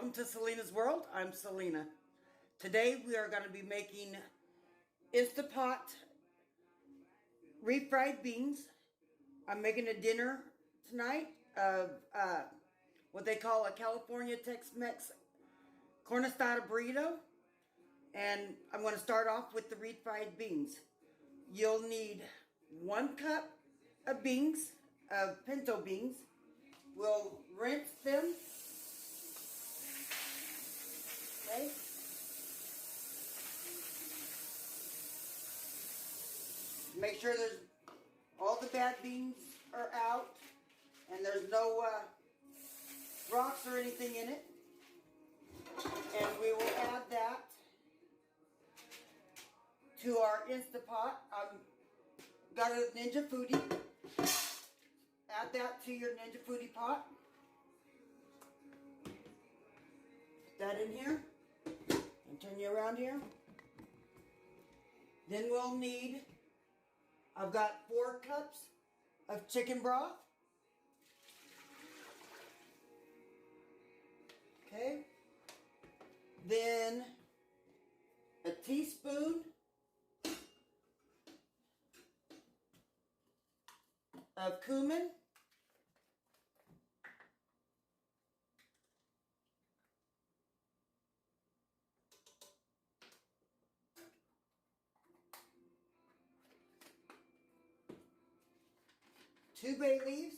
Welcome to Selina's World. I'm Selina. Today we are going to be making Instapot refried beans. I'm making a dinner tonight of what they call a California Tex Mex Carne Asada burrito. And I'm going to start off with the refried beans. You'll need 1 cup of beans, of pinto beans. We'll rinse them. Okay. Make sure there's all the bad beans are out and there's no rocks or anything in it. And we will add that to our Instapot. I've got a Ninja Foodie. Add that to your Ninja Foodie pot. Put that in here. And turn you around here. Then we'll need, I've got 4 cups of chicken broth. Okay. Then a teaspoon of cumin. Two bay leaves.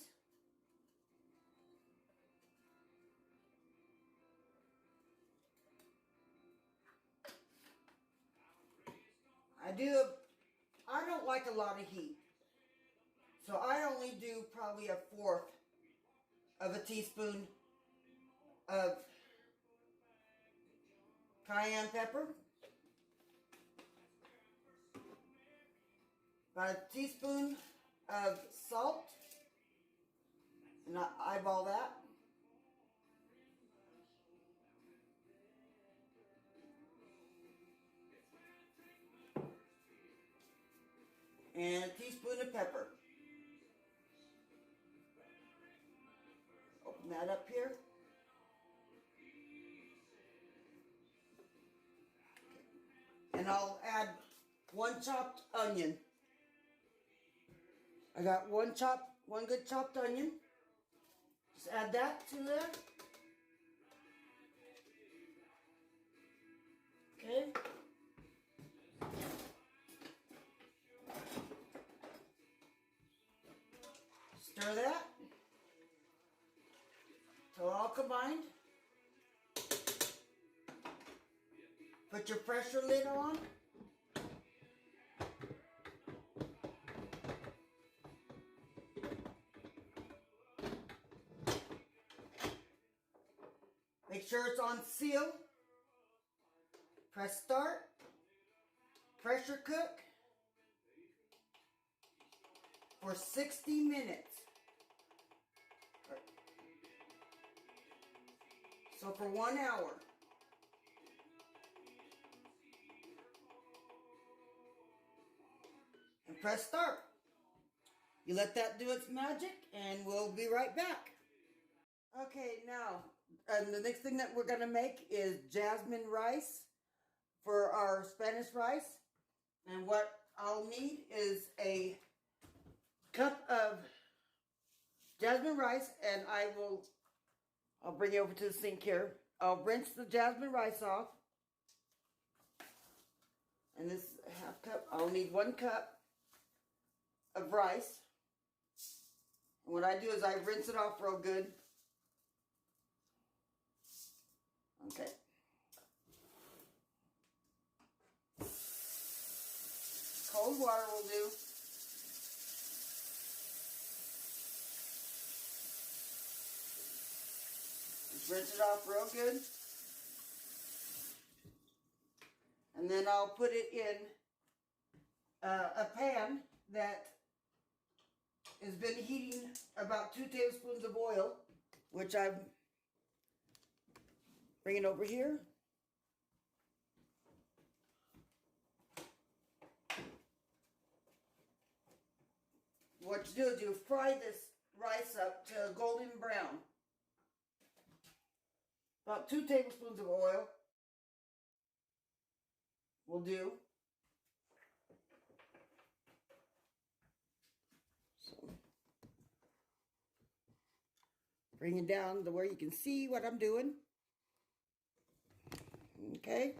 I don't like a lot of heat. So I only do probably 1/4 of a teaspoon of cayenne pepper. About a teaspoon of salt. And I eyeball that. And a teaspoon of pepper. Open that up here. And I'll add 1 chopped onion. I got one good chopped onion. Just add that to there. Okay. Stir that till all combined. Put your pressure lid on. Make sure it's on seal. Press start. Pressure cook for 60 minutes. So for 1 hour. And press start. You let that do its magic and we'll be right back. Okay, now, the next thing that we're going to make is jasmine rice for our Spanish rice. And what I'll need is a cup of jasmine rice, and I'll bring it over to the sink here. I'll rinse the jasmine rice off. And this 1/2 cup, I'll need 1 cup of rice. And what I do is I rinse it off real good. Okay. Cold water will do. Just rinse it off real good. And then I'll put it in a pan that has been heating about 2 tablespoons of oil, which I'm bringing over here. What you do is you fry this rice up to golden brown. About 2 tablespoons of oil will do. So, bring it down to where you can see what I'm doing. Okay.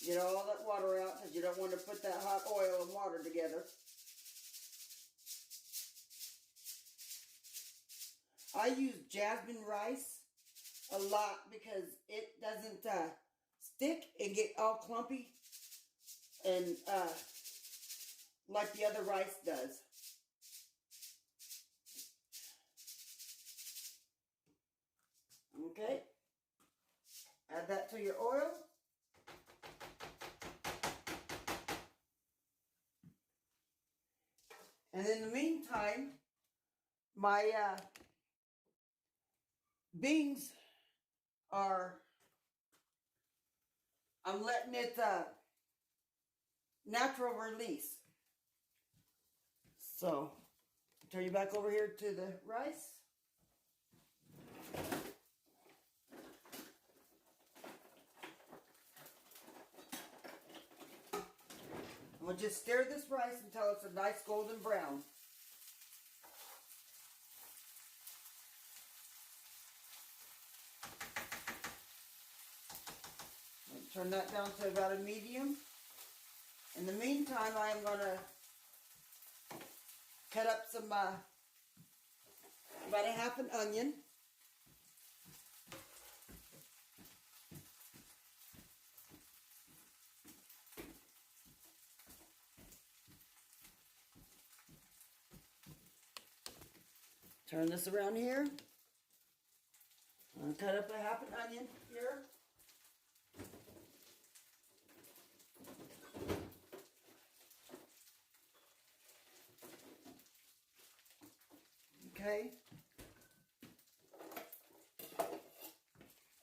Get all that water out because you don't want to put that hot oil and water together. I use jasmine rice a lot because it doesn't stick and get all clumpy and like the other rice does. Okay. Add that to your oil. And in the meantime, my beans are, I'm letting it natural release. So, turn you back over here to the rice. We'll just stir this rice until it's a nice golden brown. Turn that down to about a medium. In the meantime, I am going to cut up some, about a half an onion. Turn this around here. I'll cut up a half an onion here. Okay.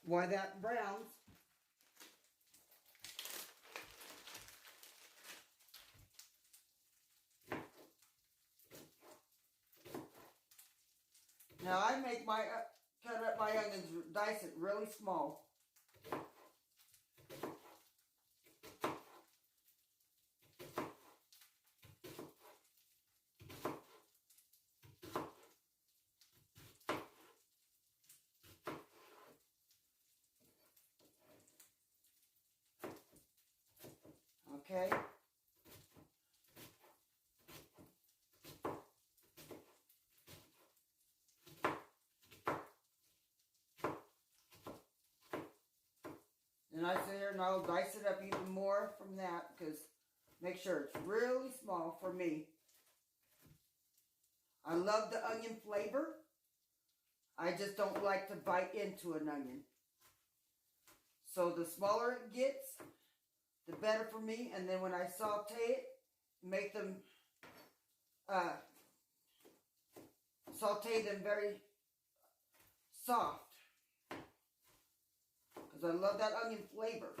While that browns, now I make my cut up my onions, dice it really small. Okay. And I sit here and I'll dice it up even more from that because make sure it's really small for me. I love the onion flavor. I just don't like to bite into an onion. So the smaller it gets, the better for me. And then when I saute it, make them, saute them very soft. Because I love that onion flavor.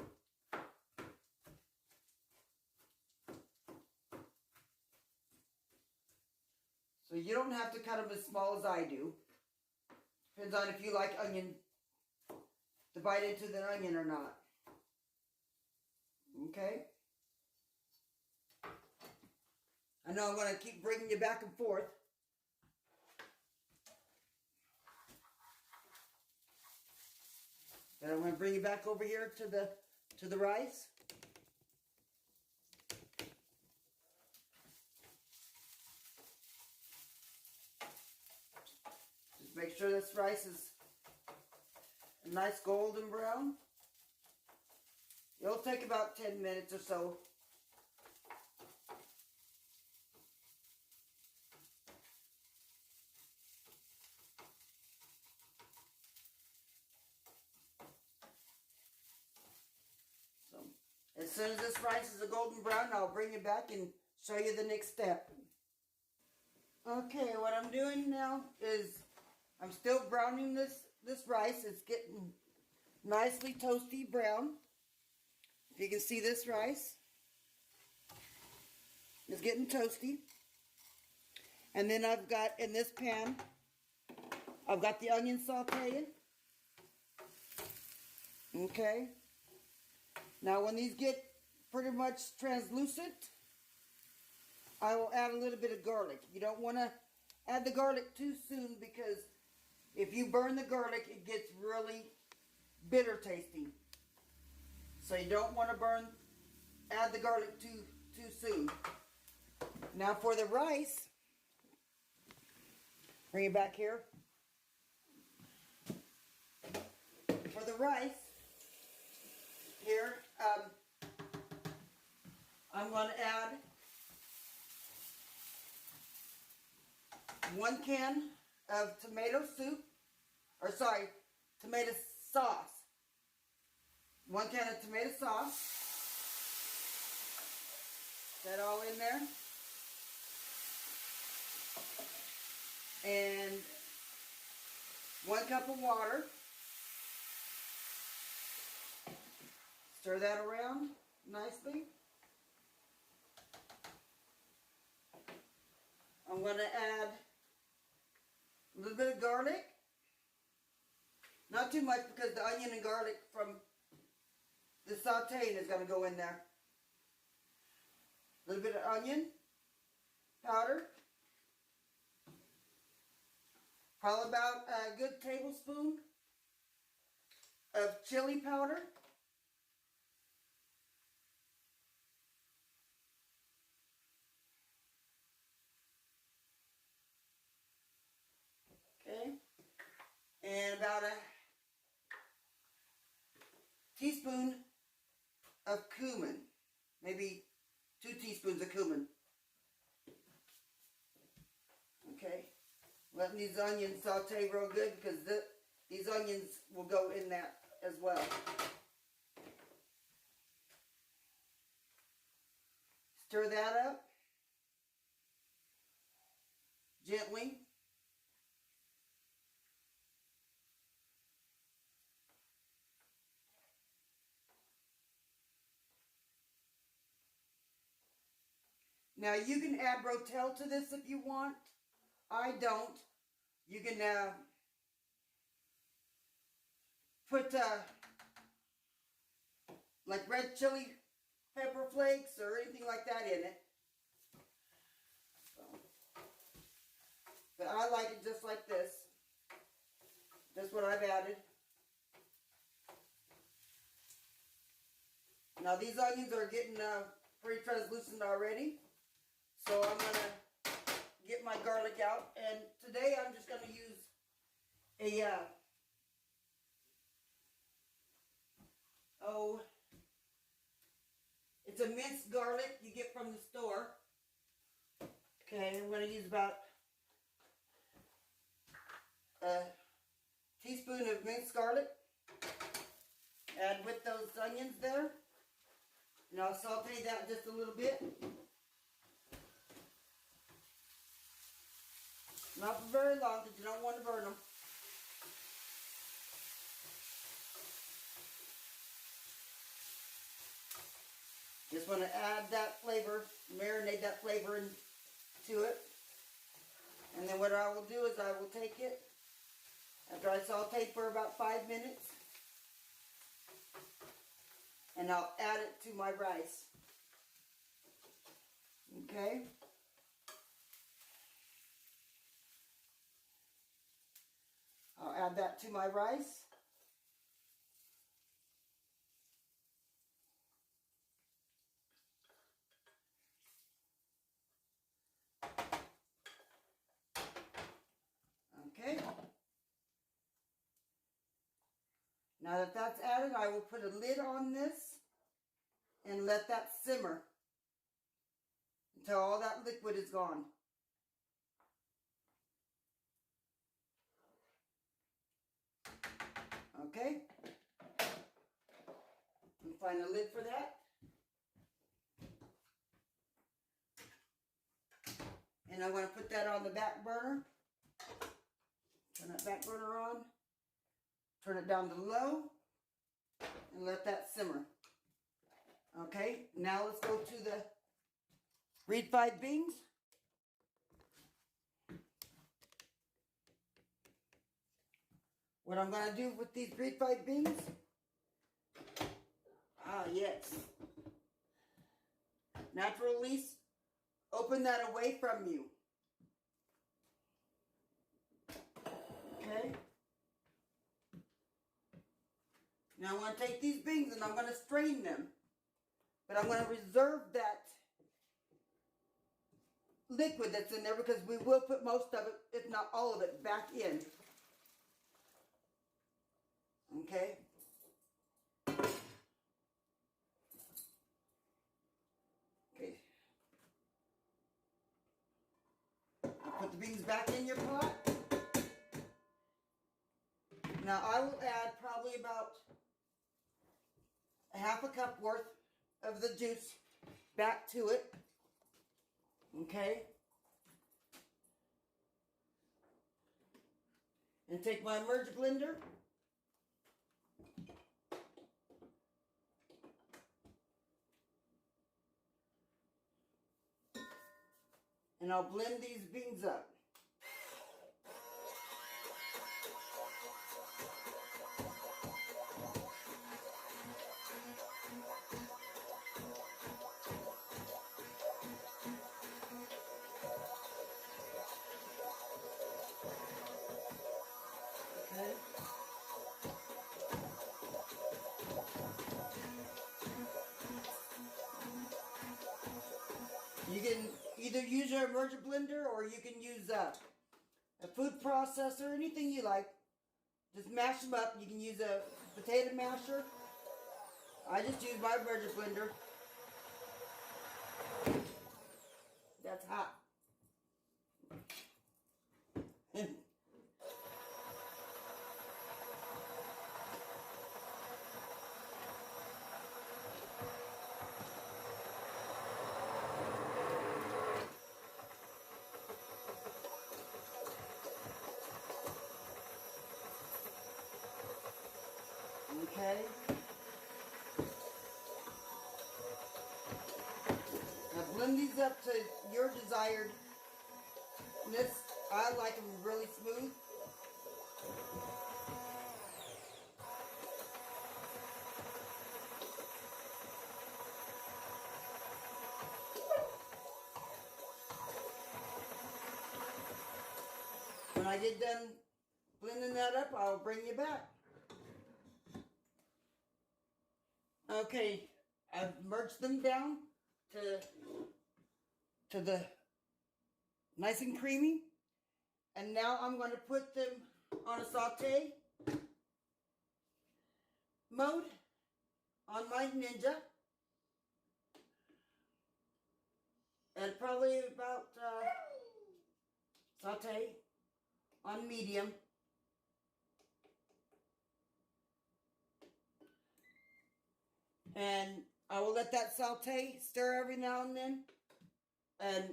So you don't have to cut them as small as I do. Depends on if you like onion, to bite into the onion or not. Okay? I know I'm going to keep bringing you back and forth. And I'm going to bring you back over here to the rice. Just make sure this rice is a nice golden brown. It'll take about 10 minutes or so. As soon as this rice is a golden brown, I'll bring it back and show you the next step. Okay, what I'm doing now is I'm still browning this rice. It's getting nicely toasty brown. If you can see this rice. It's getting toasty. And then I've got, in this pan, I've got the onion sauteing. Okay. Now when these get pretty much translucent, I will add a little bit of garlic. You don't want to add the garlic too soon, because if you burn the garlic, it gets really bitter tasting. So you don't want to add the garlic too soon. Now for the rice, bring it back here. For the rice, here, I'm going to add 1 can of tomato soup, or sorry, tomato sauce. 1 can of tomato sauce. That all in there. And 1 cup of water. Stir that around nicely. I'm going to add a little bit of garlic. Not too much, because the onion and garlic from the sauteing is going to go in there. A little bit of onion powder. Probably about a good tablespoon of chili powder. Okay. And about a teaspoon of cumin. Maybe 2 teaspoons of cumin. Okay. Letting these onions saute real good, because these onions will go in that as well. Stir that up gently. Now you can add brotel to this if you want. I don't. You can put like red chili pepper flakes or anything like that in it. So, but I like it just like this. That's what I've added. Now these onions are getting pretty translucent already. So I'm going to get my garlic out. And today I'm just going to use a, it's a minced garlic you get from the store. Okay, I'm going to use about a teaspoon of minced garlic. Add with those onions there. And I'll saute that just a little bit. Not for very long, because you don't want to burn them. Just want to add that flavor, marinate that flavor into it. And then what I will do is I will take it, after I saute for about 5 minutes, and I'll add it to my rice. Okay? I'll add that to my rice. Okay. Now that that's added, I will put a lid on this and let that simmer until all that liquid is gone. Okay. And find a lid for that. And I'm going to put that on the back burner. Turn that back burner on. Turn it down to low. And let that simmer. Okay. Now let's go to the refried beans. What I'm going to do with these refried beans, yes, natural release, open that away from you. Okay. Now I want to take these beans and I'm going to strain them. But I'm going to reserve that liquid that's in there because we will put most of it, if not all of it, back in. Okay. Okay. Put the beans back in your pot. Now I will add probably about a half a cup worth of the juice back to it. Okay. And take my merge blender. And I'll blend these beans up. Okay. You can either use your merger blender or you can use a food processor, anything you like. Just mash them up. You can use a potato masher. I just use my merger blender. That's hot. Okay. Now blend these up to your desired. I like them really smooth. When I get done blending that up, I'll bring you back. Okay, I've merged them down to the nice and creamy. And now I'm going to put them on a saute mode on my Ninja. And probably about saute on medium. And I will let that saute stir every now and then. And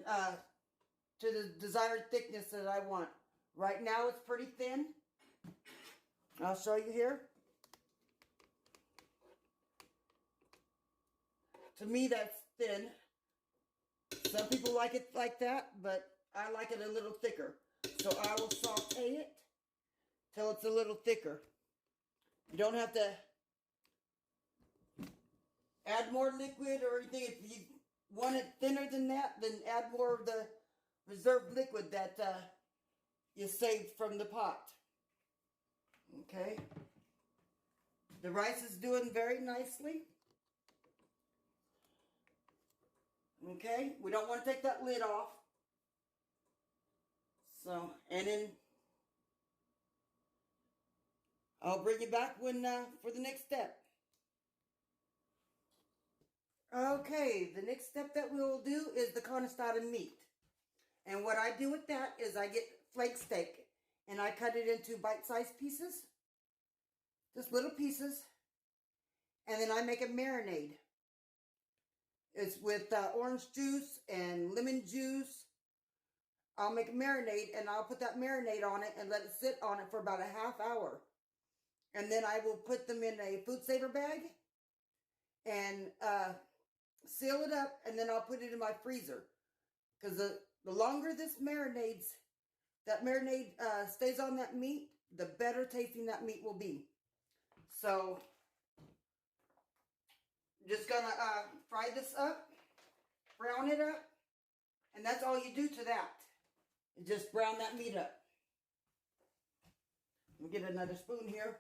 to the desired thickness that I want. Right now it's pretty thin. I'll show you here. To me that's thin. Some people like it like that, but I like it a little thicker. So I will saute it till it's a little thicker. You don't have to add more liquid or anything. If you want it thinner than that, then add more of the reserved liquid that you saved from the pot. Okay. The rice is doing very nicely. Okay. We don't want to take that lid off. So, and then I'll bring you back when for the next step. Okay, the next step that we will do is the carne asada meat. And what I do with that is I get flake steak and I cut it into bite-sized pieces. Just little pieces. And then I make a marinade. It's with orange juice and lemon juice. I'll make a marinade and I'll put that marinade on it and let it sit on it for about a half hour. And then I will put them in a food saver bag and seal it up, and then I'll put it in my freezer Because the longer this marinade stays on that meat, the better tasting that meat will be. So, just gonna fry this up, brown it up, and that's all you do to that. Just brown that meat up. We'll get another spoon here,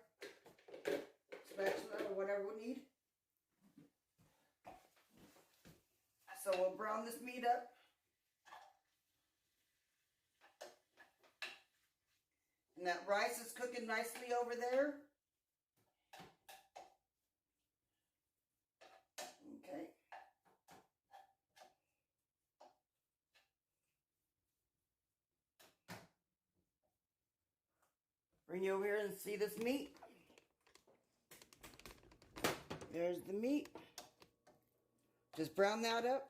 spatula or whatever we need. So we'll brown this meat up. And that rice is cooking nicely over there. Okay. Bring you over here and see this meat. There's the meat. Just brown that up.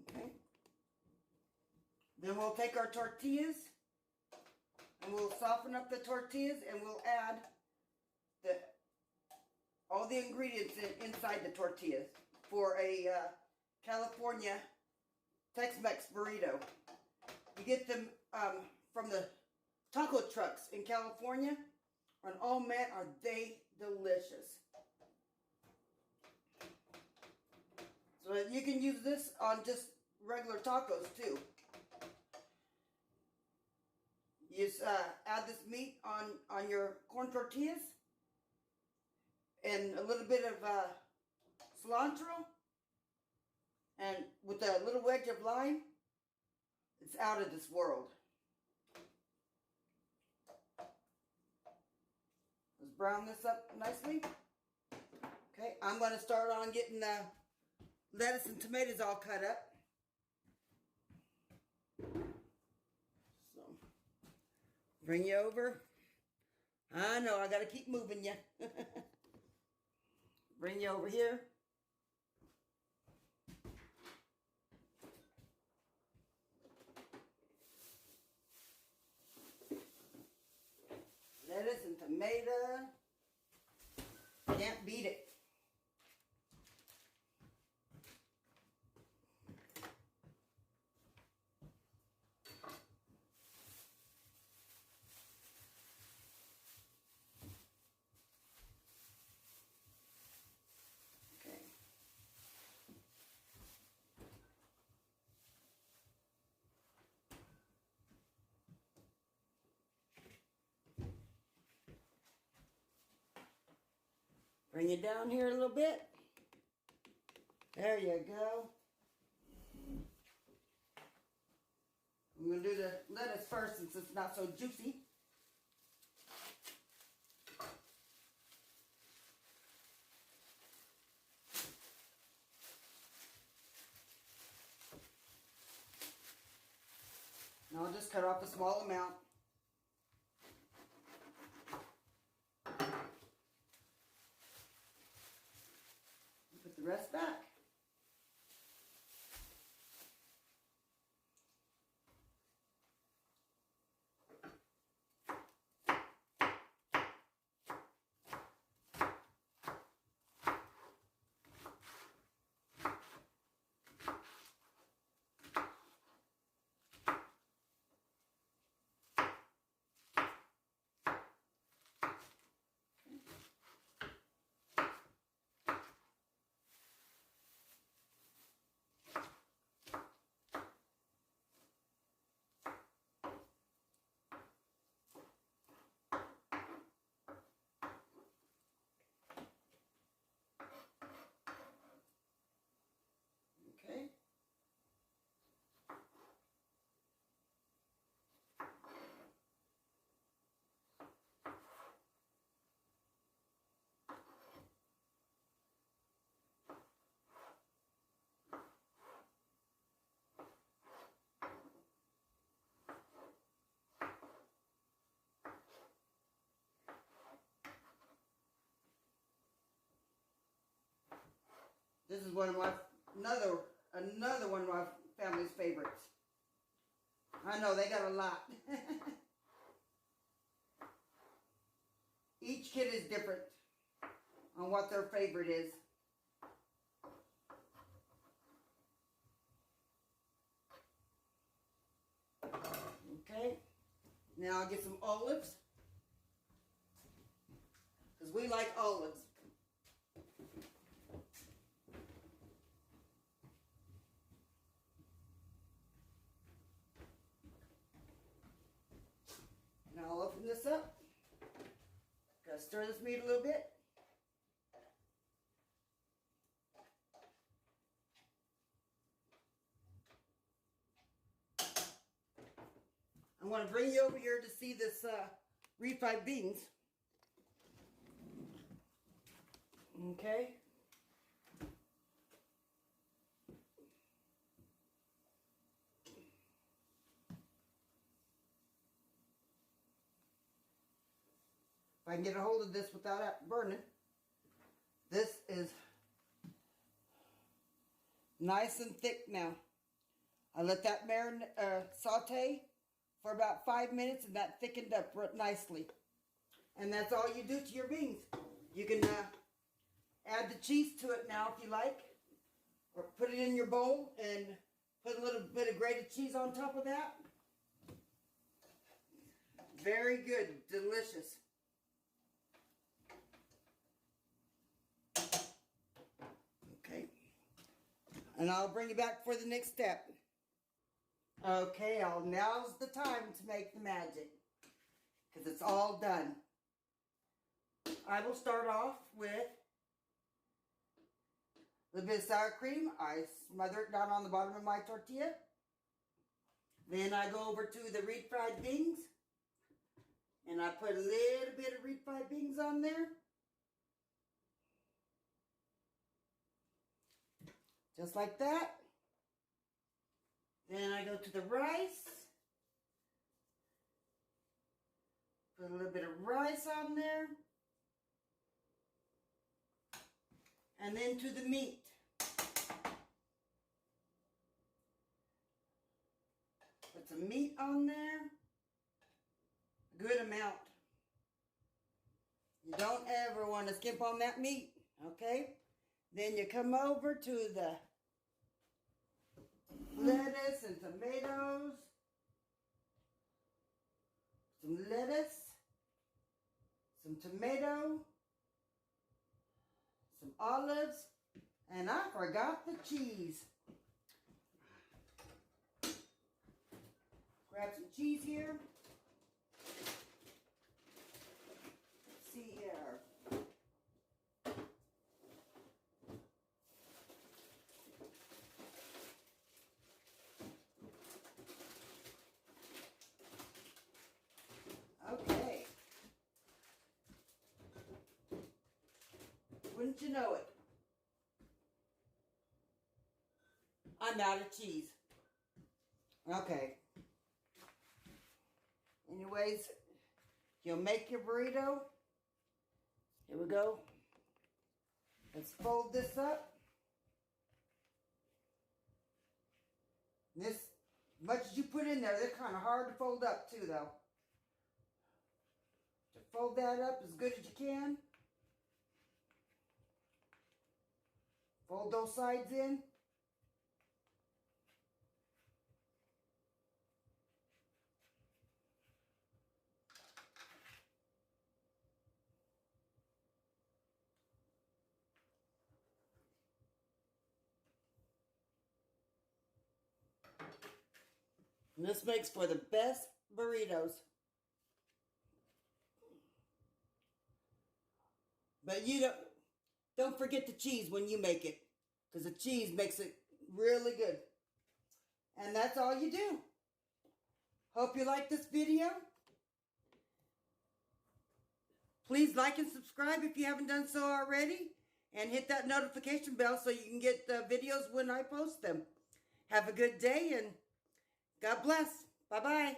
Okay. Then we'll take our tortillas and we'll soften up the tortillas and we'll add all the ingredients inside the tortillas for a California Tex Mex burrito. You get them from the taco trucks in California, and oh man, are they delicious. So you can use this on just regular tacos too. You just add this meat on your corn tortillas and a little bit of cilantro, and with a little wedge of lime, it's out of this world. Let's brown this up nicely. Okay, I'm going to start on getting the lettuce and tomatoes all cut up. So, bring you over. I know, I got to keep moving you. Bring you over here. Lettuce and tomato. Can't beat it. Okay. Bring it down here a little bit. There you go. I'm going to do the lettuce first since it's not so juicy. Now I'll just cut off a small amount. Put the rest back. Okay. This is one of my another one of my family's favorites. I know they got a lot. Each kid is different on what their favorite is. Now I'll get some olives, because we like olives. Now I'll open this up. Gotta stir this meat a little bit. I want to bring you over here to see this refried beans. Okay. If I can get a hold of this without it burning. This is nice and thick now. I let that saute for about 5 minutes, and that thickened up nicely. And that's all you do to your beans. You can add the cheese to it now if you like, or put it in your bowl and put a little bit of grated cheese on top of that. Very good, delicious. Okay, and I'll bring you back for the next step. Okay, now's the time to make the magic, because it's all done. I will start off with a little bit of sour cream. I smother it down on the bottom of my tortilla. Then I go over to the refried beans, and I put a little bit of refried beans on there. Just like that. Then I go to the rice. Put a little bit of rice on there. And then to the meat. Put some meat on there. A good amount. You don't ever want to skimp on that meat, okay? Then you come over to the lettuce and tomatoes. Some lettuce. Some tomato. Some olives. And I forgot the cheese. Grab some cheese here. Let's see here. Okay. Wouldn't you know it? I'm out of cheese. Okay. Anyways, you'll make your burrito. Here we go. Let's fold this up. This, much as you put in there, they're kind of hard to fold up too, though. To fold that up as good as you can. Fold those sides in. And this makes for the best burritos. But you don't forget the cheese when you make it, because the cheese makes it really good. And that's all you do. Hope you like this video. Please like and subscribe if you haven't done so already. And hit that notification bell so you can get the videos when I post them. Have a good day and God bless. Bye-bye.